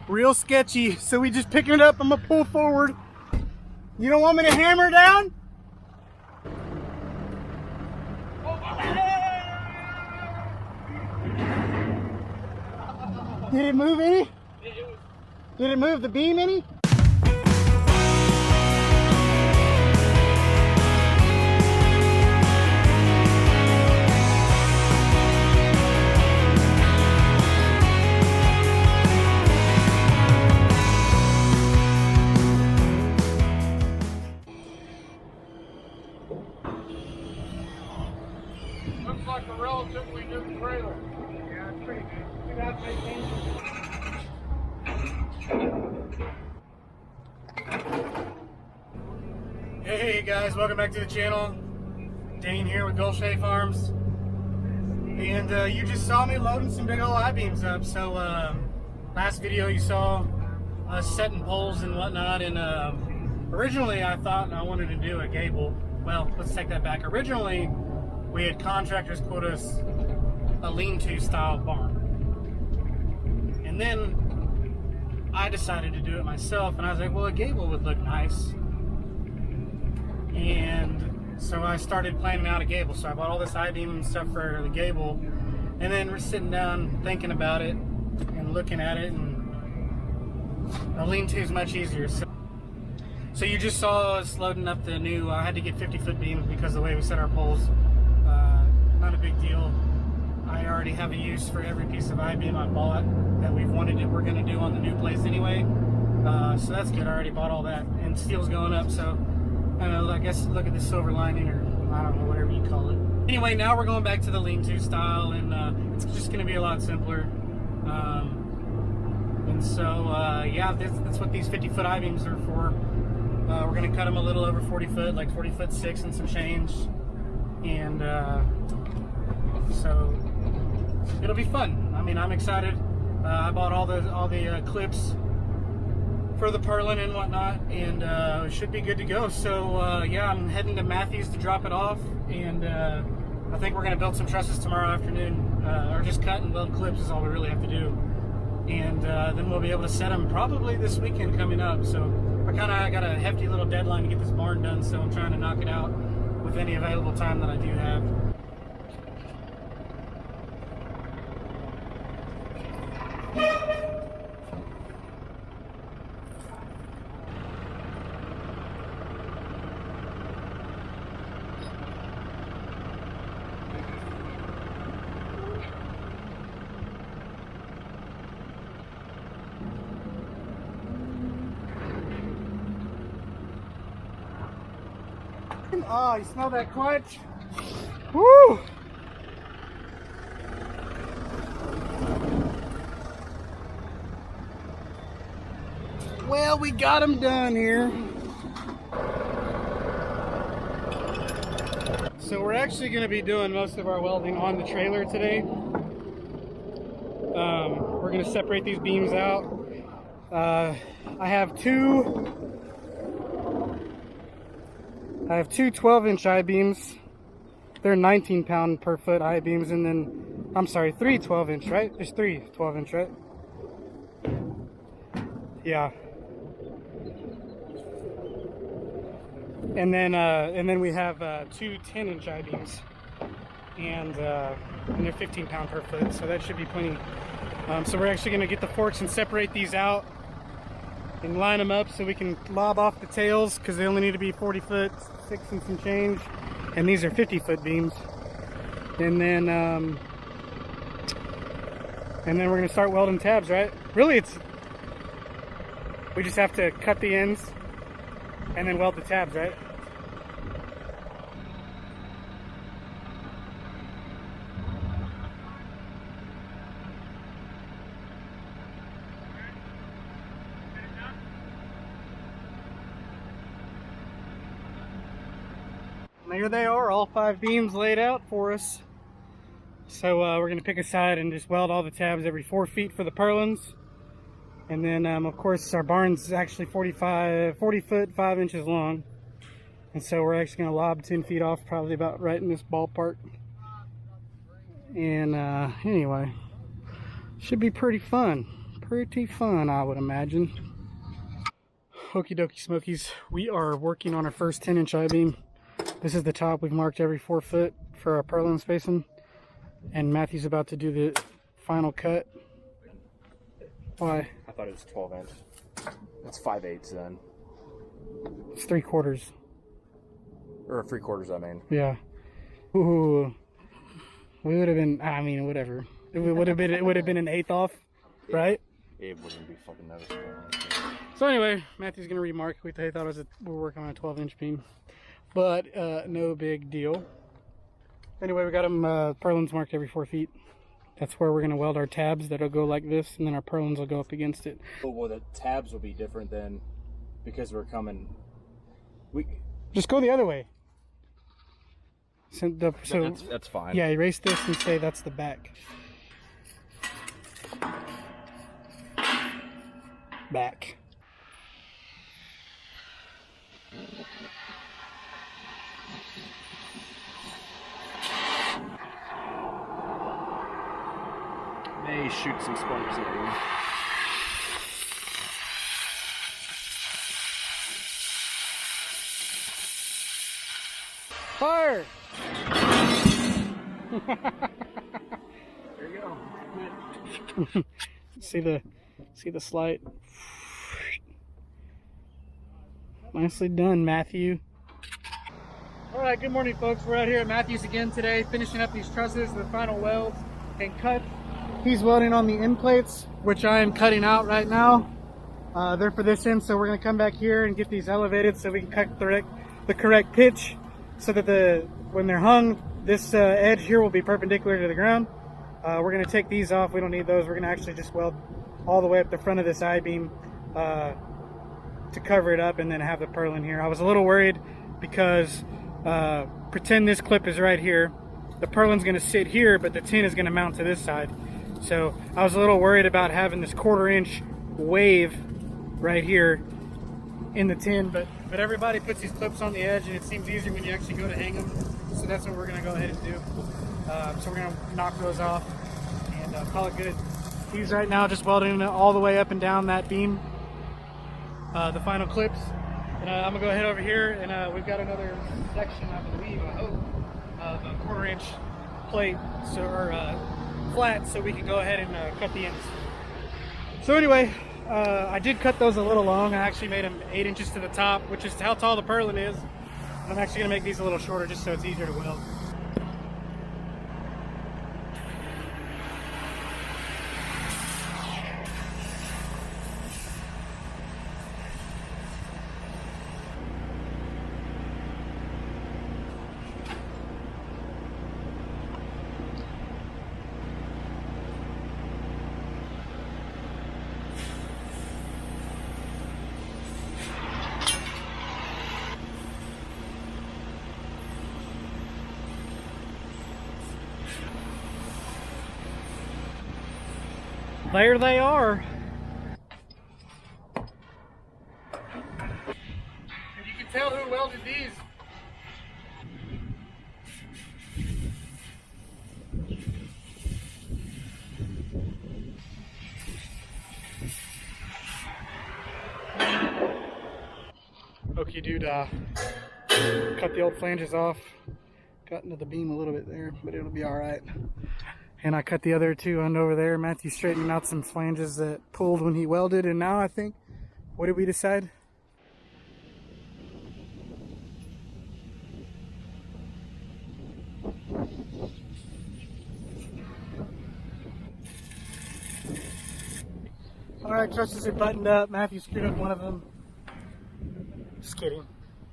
real sketchy. So we just picking it up. I'm gonna pull forward. You don't want me to hammer down? Did it move any? Did it move the beam any? Looks like a relatively new trailer. Yeah, it's pretty good. We got to pay attention. Hey guys, welcome back to the channel. Dane here with Gulfshay Farms. And you just saw me loading some big old I-beams up. So last video you saw us setting poles and whatnot. And originally I thought I wanted to do a gable. Well, let's take that back. Originally we had contractors quote us a lean-to style barn. And then I decided to do it myself, and I was like, well, a gable would look nice. And so I started planning out a gable. So I bought all this I-beam and stuff for the gable, and then we're sitting down thinking about it and looking at it, and a lean-to is much easier. So you just saw us loading up the new, I had to get 50-foot beams because of the way we set our poles. Not a big deal. I already have a use for every piece of I-beam I bought that we're going to do on the new place anyway. So that's good. I already bought all that, and steel's going up. So I don't know. I guess look at the silver lining, or I don't know, whatever you call it. Anyway, now we're going back to the lean-to style, and it's just going to be a lot simpler. And so yeah, that's what these 50-foot I-beams are for. We're going to cut them a little over 40 foot, like 40'6" and some change. And so it'll be fun. I mean, I'm excited. I bought all the clips for the purlin and whatnot, and it should be good to go. So yeah, I'm heading to Matthews to drop it off, and I think we're gonna build some trusses tomorrow afternoon, or just cut and weld clips is all we really have to do. And then we'll be able to set them probably this weekend coming up. So I kind of got a hefty little deadline to get this barn done, so I'm trying to knock it out with any available time that I do have. Oh, you smell that clutch? Woo! Well, we got them done here. So we're actually going to be doing most of our welding on the trailer today. We're going to separate these beams out. I have two 12-inch I-beams. They're 19 pound per foot I-beams, and then, I'm sorry, 3 12-inch, right? There's 3 12-inch, right? Yeah. And then we have 2 10-inch I-beams, and they're 15 pound per foot, so that should be plenty. So we're actually going to get the forks and separate these out and line them up so we can lob off the tails, because they only need to be 40'6" and some change, and these are 50-foot beams. And then we're going to start welding tabs, right? Really, we just have to cut the ends and then weld the tabs, right? There they are, all 5 beams laid out for us. So we're going to pick a side and just weld all the tabs every 4 feet for the purlins. And then of course our barn's actually 40 foot 5 inches long. And so we're actually going to lob 10 feet off, probably about right in this ballpark. And anyway, should be pretty fun. pretty fun, I would imagine. Okie dokie smokies, we are working on our first 10-inch I-beam. This is the top. We've marked every 4 foot for our purlin spacing, and Matthew's about to do the final cut. Why? I thought it was 12 inch. It's 5/8 then. It's 3/4. Or 3/4, I mean. Yeah. Ooh. We would have been, I mean, whatever. It would have been an 1/8 off, right? It wouldn't be fucking noticeable. So anyway, Matthew's gonna remark. We thought it was we're working on a 12-inch beam, but no big deal. Anyway, we got them purlins marked every 4 feet. That's where we're gonna weld our tabs. That'll go like this, and then our purlins will go up against it. Well, the tabs will be different then, because we're coming. We just go the other way. So that's fine. Yeah, erase this and say that's the back. Back. May shoot some sparks at you. Fire! There you go. see the slide. Nicely done, Matthew. All right, good morning, folks. We're out here at Matthew's again today, finishing up these trusses, the final welds and cut. He's welding on the end plates, which I am cutting out right now. They're for this end, so we're gonna come back here and get these elevated so we can cut the correct pitch, so that when they're hung, this edge here will be perpendicular to the ground. We're gonna take these off. We don't need those. We're gonna actually just weld all the way up the front of this I-beam to cover it up and then have the purlin here. I was a little worried because pretend this clip is right here. The purlin's gonna sit here, but the tin is gonna mount to this side. So I was a little worried about having this 1/4 inch wave right here in the tin, but everybody puts these clips on the edge, and it seems easier when you actually go to hang them. So that's what we're gonna go ahead and do. So we're gonna knock those off and call it good. He's right now just welding all the way up and down that beam, the final clips. And I'm gonna go ahead over here, and we've got another section, I believe, I hope, of a 1/4 inch plate, or flat, so we can go ahead and cut the ends. So anyway, I did cut those a little long. I actually made them 8 inches to the top, which is how tall the purlin is. I'm actually gonna make these a little shorter just so it's easier to weld. There they are. And you can tell who welded these. Okay, dude, cut the old flanges off. Got into the beam a little bit there, but it'll be all right. And I cut the other two on over there. Matthew straightened out some flanges that pulled when he welded, and now I think, what did we decide? All right, trusses are buttoned up. Matthew screwed up one of them. Just kidding.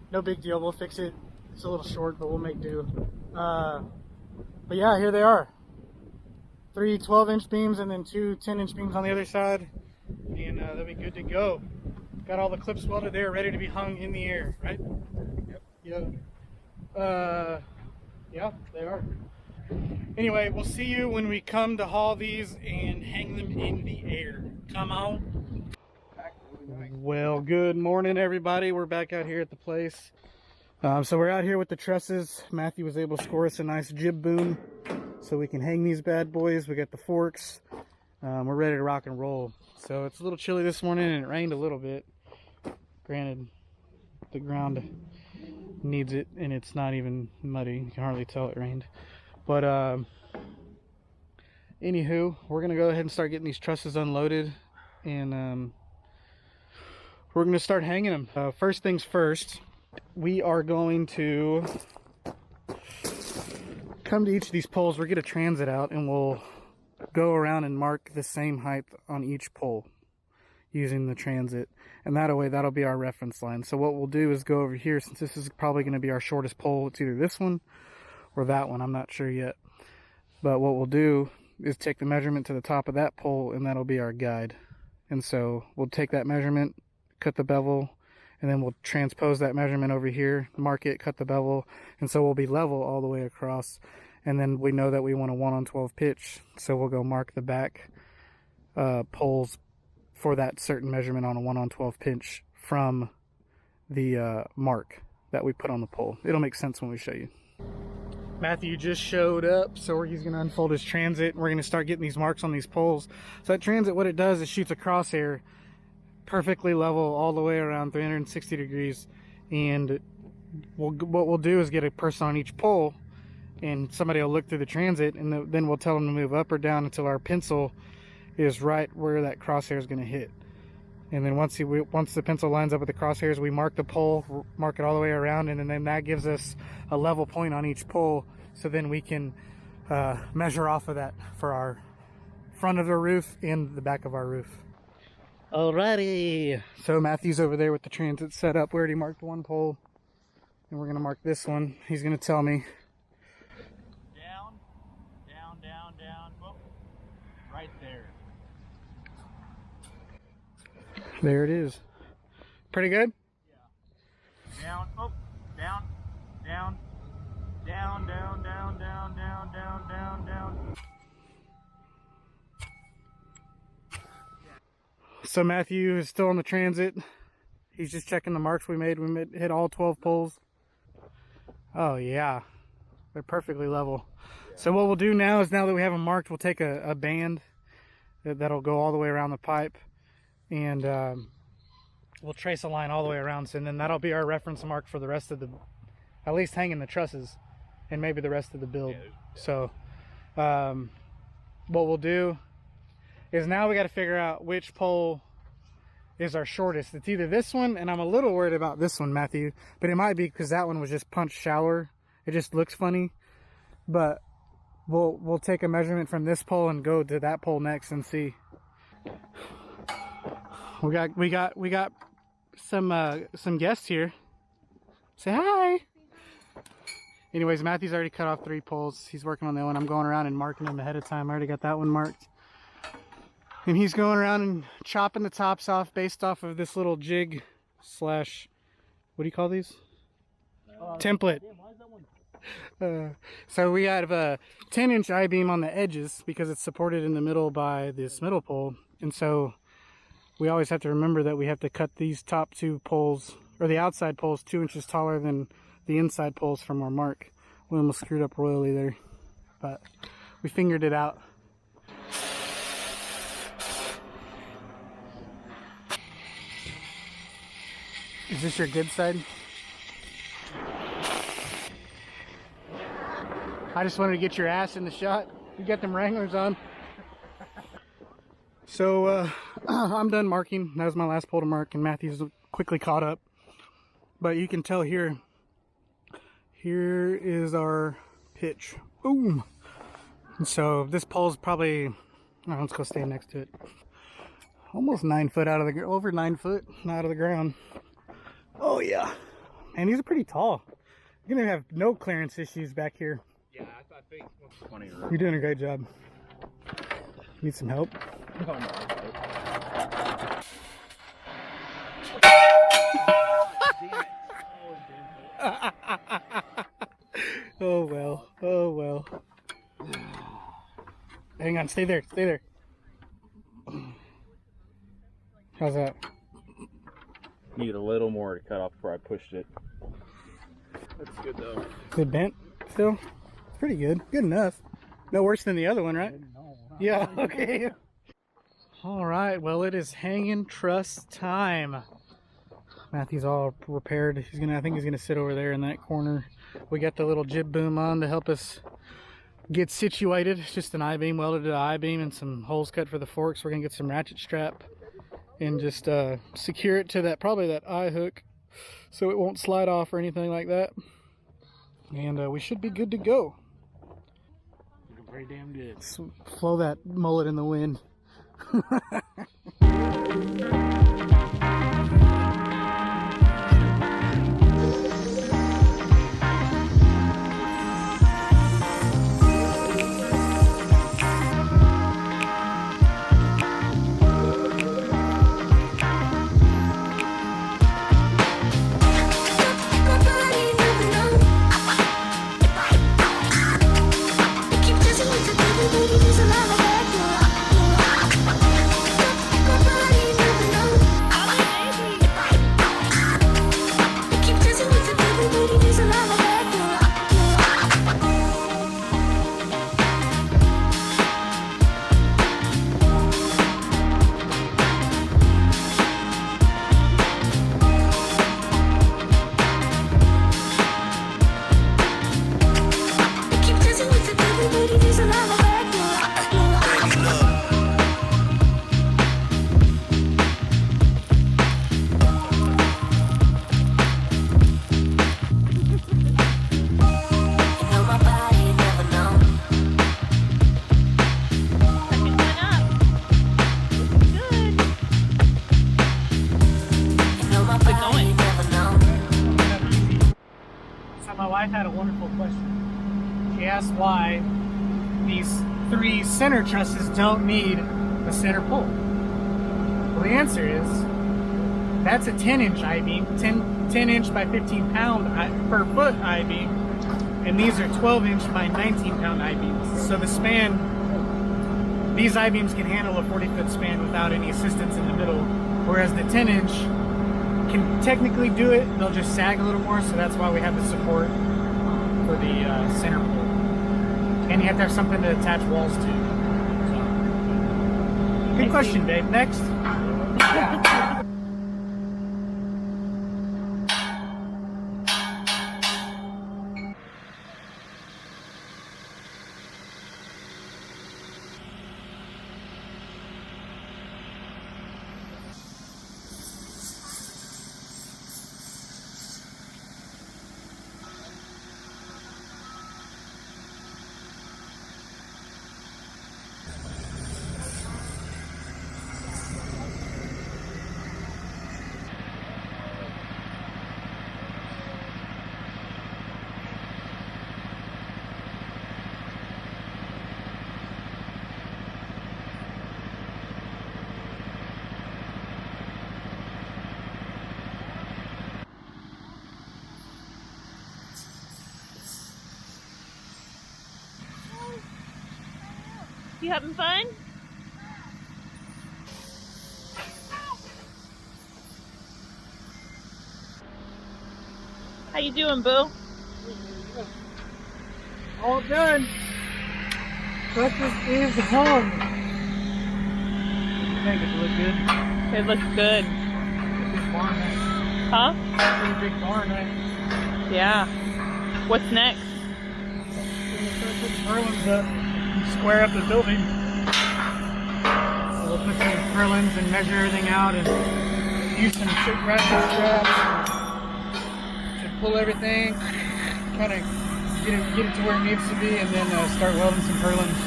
No big deal. We'll fix it. It's a little short, but we'll make do. But yeah, here they are. 3 12-inch beams and then 2 10-inch beams on the other side, and they'll be good to go. Got all the clips welded there, ready to be hung in the air, right? Yep. Yeah, they are. Anyway, we'll see you when we come to haul these and hang them in the air. Come on. Well, good morning, everybody. We're back out here at the place. So we're out here with the trusses. Matthew was able to score us a nice jib boom so we can hang these bad boys. We got the forks. we're ready to rock and roll. So it's a little chilly this morning and it rained a little bit. Granted, the ground needs it and it's not even muddy. You can hardly tell it rained. But anywho, we're gonna go ahead and start getting these trusses unloaded, and we're gonna start hanging them. First things first, we are going to come to each of these poles. We'll get a transit out and we'll go around and mark the same height on each pole using the transit, and that way that'll be our reference line. So what we'll do is go over here, since this is probably going to be our shortest pole. It's either this one or that one, I'm not sure yet, but what we'll do is take the measurement to the top of that pole, and that'll be our guide. And so we'll take that measurement, cut the bevel, and then we'll transpose that measurement over here, mark it, cut the bevel, and so we'll be level all the way across. And then we know that we want a 1/12 pitch, so we'll go mark the back poles for that certain measurement on a 1/12 pitch from the mark that we put on the pole. It'll make sense when we show you. Matthew just showed up, so he's going to unfold his transit. We're going to start getting these marks on these poles. So that transit, what it does is shoots a crosshair perfectly level all the way around 360 degrees. And what we'll do is get a person on each pole, and somebody will look through the transit, and then we'll tell them to move up or down until our pencil is right where that crosshair is going to hit. And then once the pencil lines up with the crosshairs, we mark the pole, mark it all the way around, and then that gives us a level point on each pole. So then we can measure off of that for our front of the roof and the back of our roof. Alrighty. So Matthew's over there with the transit set up. We already marked one pole, and we're going to mark this one. He's going to tell me. Down, down, down, down. Whoop. Right there. There it is. Pretty good? Yeah. Down, up, down, down, down, down, down, down, down, down, down, down. So Matthew is still on the transit. He's just checking the marks we made. We hit all 12 poles. Oh yeah, they're perfectly level. So what we'll do now is, now that we have them marked, we'll take a band that'll go all the way around the pipe, and we'll trace a line all the way around. So, and then that'll be our reference mark for the rest of the, at least hanging the trusses, and maybe the rest of the build. So what we'll do is, now we got to figure out which pole is our shortest. It's either this one, and I'm a little worried about this one, Matthew, but it might be because that one was just punched shallower. It just looks funny. But we'll take a measurement from this pole and go to that pole next and see. We got some guests here. Say hi. Anyways, Matthew's already cut off 3 poles. He's working on that one. I'm going around and marking them ahead of time. I already got that one marked. And he's going around and chopping the tops off based off of this little jig slash, what do you call these? Template. So we have a 10-inch I-beam on the edges because it's supported in the middle by this middle pole. And so we always have to remember that we have to cut these top 2 poles, or the outside poles, 2 inches taller than the inside poles from our mark. We almost screwed up royally there, but we fingered it out. Is this your good side? I just wanted to get your ass in the shot. You got them Wranglers on. So I'm done marking. That was my last pole to mark, and Matthew's quickly caught up. But you can tell here is our pitch. Boom. And so this pole's probably, oh, let's go stand next to it. Almost 9 foot out of the, over 9 foot out of the ground. Oh yeah, and these are pretty tall. You're gonna have no clearance issues back here. Yeah, I think 20. You're doing a great job. Need some help? Oh, no. Oh well, oh well. Hang on, stay there, stay there. How's that? Need a little more to cut off before I pushed it. That's good though. Is it bent still? Pretty good. Good enough. No worse than the other one, right? No. Yeah, okay. All right, well, it is hanging truss time. Matthew's all repaired. I think he's gonna sit over there in that corner. We got the little jib boom on to help us get situated. It's just an I-beam welded to the I-beam and some holes cut for the forks. We're gonna get some ratchet strap and just secure it to that, probably that eye hook, so it won't slide off or anything like that. And we should be good to go. Looking pretty damn good. Flow that mullet in the wind. My wife had a wonderful question. She asked why these 3 center trusses don't need a center pole. Well, the answer is that's a 10-inch I-beam, 10 inch by 15 pound per foot I-beam, and these are 12-inch by 19 pound I-beams. So the span, these I-beams can handle a 40-foot span without any assistance in the middle, whereas the 10-inch can technically do it. They'll just sag a little more, so that's why we have the support for the center pole. And you have to have something to attach walls to. So. Good question, babe. Next. Yeah. You having fun? How you doing, boo? All done. Breakfast is home. I think it look good. It looks good. Big barn, right? Huh? Pretty big barn, right? Yeah. What's next? We're gonna start putting purlins up and square up the building. So we'll put some purlins and measure everything out and use some ratchet straps to pull everything, kind of get it to where it needs to be, and then start welding some purlins.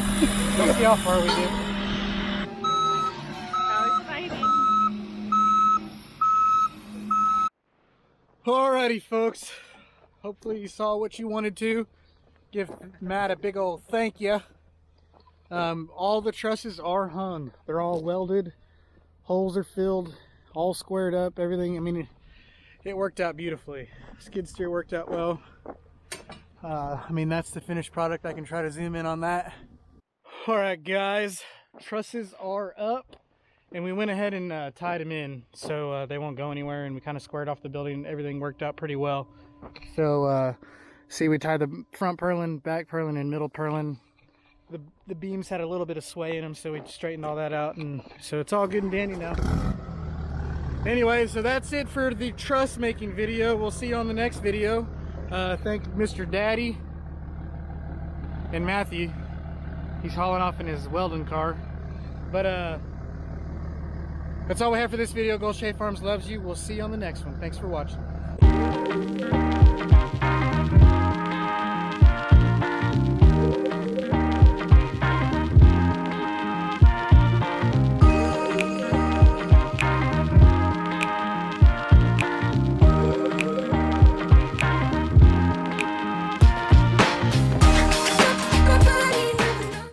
We'll see how far we get. How exciting. Alrighty, folks. Hopefully you saw what you wanted to. Give Matt a big old thank you. All the trusses are hung. They're all welded. Holes are filled. All squared up. Everything. I mean, it worked out beautifully. Skid steer worked out well. I mean, that's the finished product. I can try to zoom in on that. Alright, guys. Trusses are up. And we went ahead and tied them in so they won't go anywhere. And we kind of squared off the building. Everything worked out pretty well. So, see, we tied the front purlin, back purlin, and middle purlin the beams had a little bit of sway in them, so we straightened all that out, and so it's all good and dandy now. Anyway, so that's it for the truss making video. We'll see you on the next video. Thank Mr. Daddy and Matthew. He's hauling off in his welding car. But that's all we have for this video. Gulf Shade Farms loves you. We'll see you on the next one. Thanks for watching.